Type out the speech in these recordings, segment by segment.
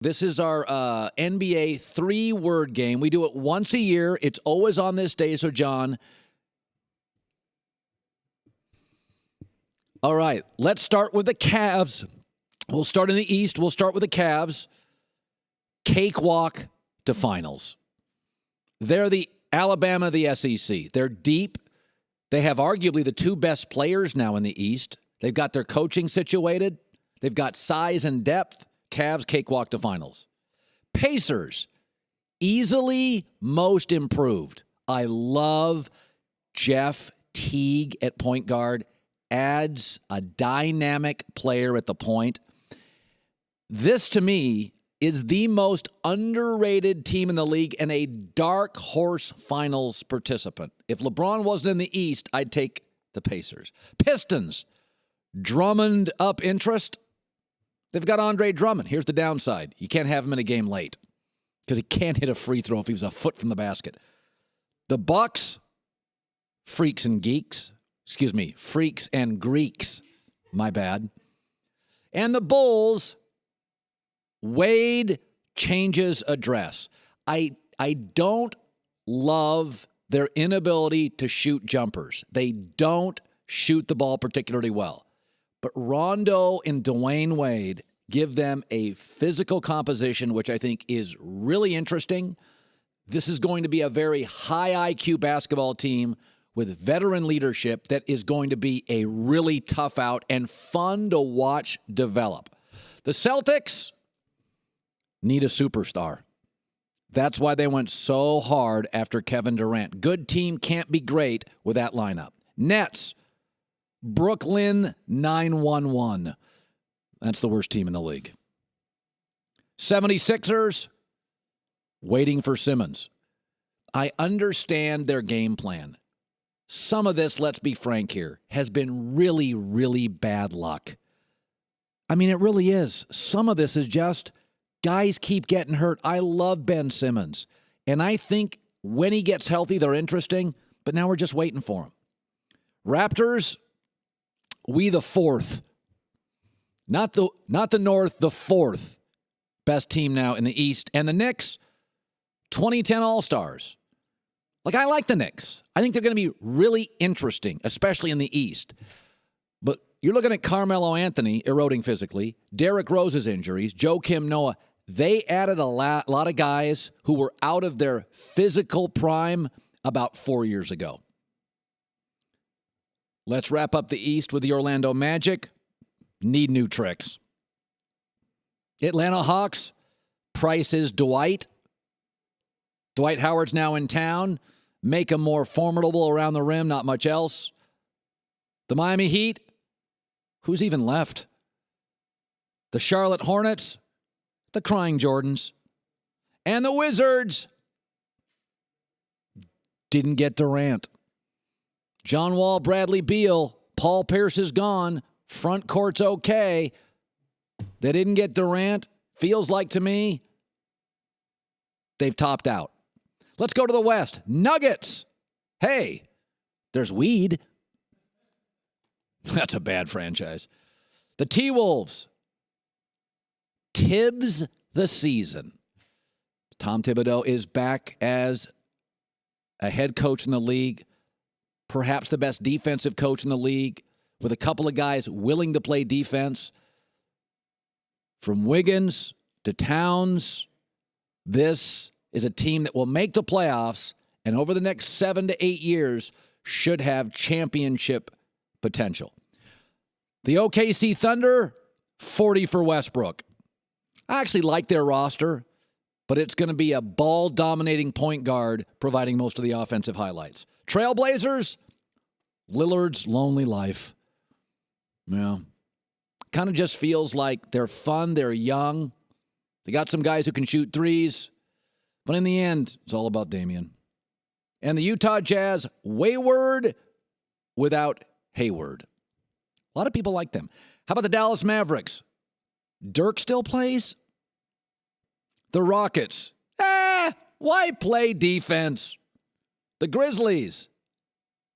This is our NBA 3-word game. We do it once a year. It's always on this day. So, John. All right. Let's start with the Cavs. We'll start in the East. We'll start with the Cavs. Cakewalk to finals. They're the Alabama of the SEC. They're deep. They have arguably the two best players now in the East. They've got their coaching situated. They've got size and depth. Cavs cakewalk to finals. Pacers, easily most improved. I love Jeff Teague at point guard. Adds a dynamic player at the point. This, to me, is the most underrated team in the league and a dark horse finals participant. If LeBron wasn't in the East, I'd take the Pacers. Pistons, Drummond up interest. They've got Andre Drummond. Here's the downside. You can't have him in a game late because he can't hit a free throw if he was a foot from the basket. The Bucks, freaks and Greeks. My bad. And the Bulls, Wade changes address. I don't love their inability to shoot jumpers. They don't shoot the ball particularly well. But Rondo and Dwayne Wade give them a physical composition, which I think is really interesting. This is going to be a very high IQ basketball team with veteran leadership that is going to be a really tough out and fun to watch develop. The Celtics need a superstar. That's why they went so hard after Kevin Durant. Good team can't be great with that lineup. Nets, Brook Lin 911. That's the worst team in the league. 76ers, waiting for Simmons. I understand their game plan. Some of this, let's be frank here, has been really, really bad luck. I mean, it really is. Some of this is just guys keep getting hurt. I love Ben Simmons. And I think when he gets healthy, they're interesting. But now we're just waiting for him. Raptors, we the fourth. Not the North, the fourth best team now in the East. And the Knicks, 2010 All-Stars. Like, I like the Knicks. I think they're going to be really interesting, especially in the East. But you're looking at Carmelo Anthony eroding physically, Derrick Rose's injuries, Joakim Noah. They added a lot of guys who were out of their physical prime about 4 years ago. Let's wrap up the East with the Orlando Magic. Need new tricks. Atlanta Hawks, price is Dwight. Dwight Howard's now in town. Make him more formidable around the rim, not much else. The Miami Heat, who's even left? The Charlotte Hornets, the crying Jordans. And the Wizards didn't get Durant. John Wall, Bradley Beal, Paul Pierce is gone. Front court's okay. They didn't get Durant. Feels like to me they've topped out. Let's go to the West. Nuggets. Hey, there's weed. That's a bad franchise. The T-Wolves. Thibs the season. Tom Thibodeau is back as a head coach in the league, perhaps the best defensive coach in the league, with a couple of guys willing to play defense. From Wiggins to Towns, this is a team that will make the playoffs and over the next 7 to 8 years should have championship potential. The OKC Thunder, 40 for Westbrook. I actually like their roster, but it's going to be a ball-dominating point guard providing most of the offensive highlights. Trailblazers, Lillard's lonely life. Yeah. Kind of just feels like they're fun, they're young. They got some guys who can shoot threes. But in the end, it's all about Damian. And the Utah Jazz, wayward without Hayward. A lot of people like them. How about the Dallas Mavericks? Dirk still plays? The Rockets. Why play defense? The Grizzlies.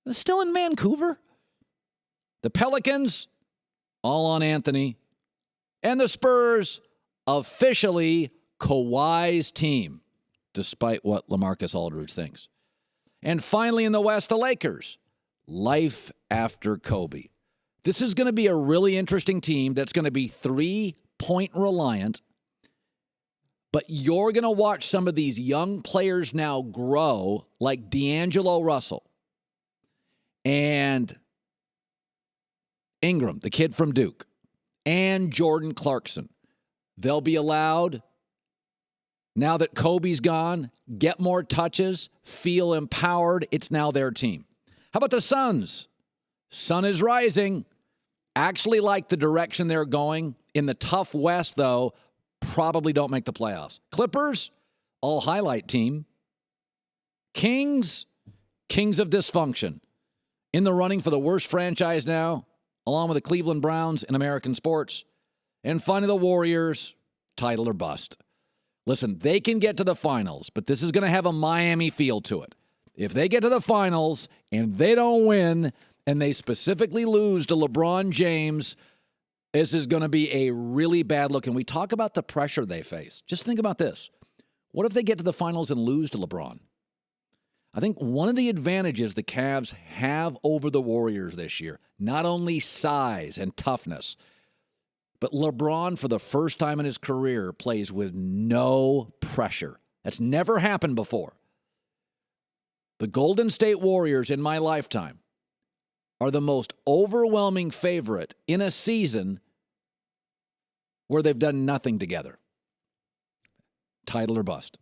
They're still in Vancouver. The Pelicans, all on Anthony. And the Spurs, officially Kawhi's team, despite what LaMarcus Aldridge thinks. And finally in the West, the Lakers. Life after Kobe. This is going to be a really interesting team that's going to be 3-point reliant. But you're going to watch some of these young players now grow, like D'Angelo Russell and Ingram, the kid from Duke, and Jordan Clarkson. They'll be allowed, now that Kobe's gone, get more touches, feel empowered. It's now their team. How about the Suns? Sun is rising. Actually like the direction they're going. In the tough West, though, probably don't make the playoffs. Clippers, all highlight team. Kings of dysfunction. In the running for the worst franchise now, along with the Cleveland Browns in American sports. And finally, the Warriors, title or bust. Listen, they can get to the finals, but this is going to have a Miami feel to it. If they get to the finals and they don't win, and they specifically lose to LeBron James, this is going to be a really bad look. And we talk about the pressure they face. Just think about this. What if they get to the finals and lose to LeBron? I think one of the advantages the Cavs have over the Warriors this year, not only size and toughness, but LeBron, for the first time in his career, plays with no pressure. That's never happened before. The Golden State Warriors in my lifetime are the most overwhelming favorite in a season where they've done nothing together. Title or bust.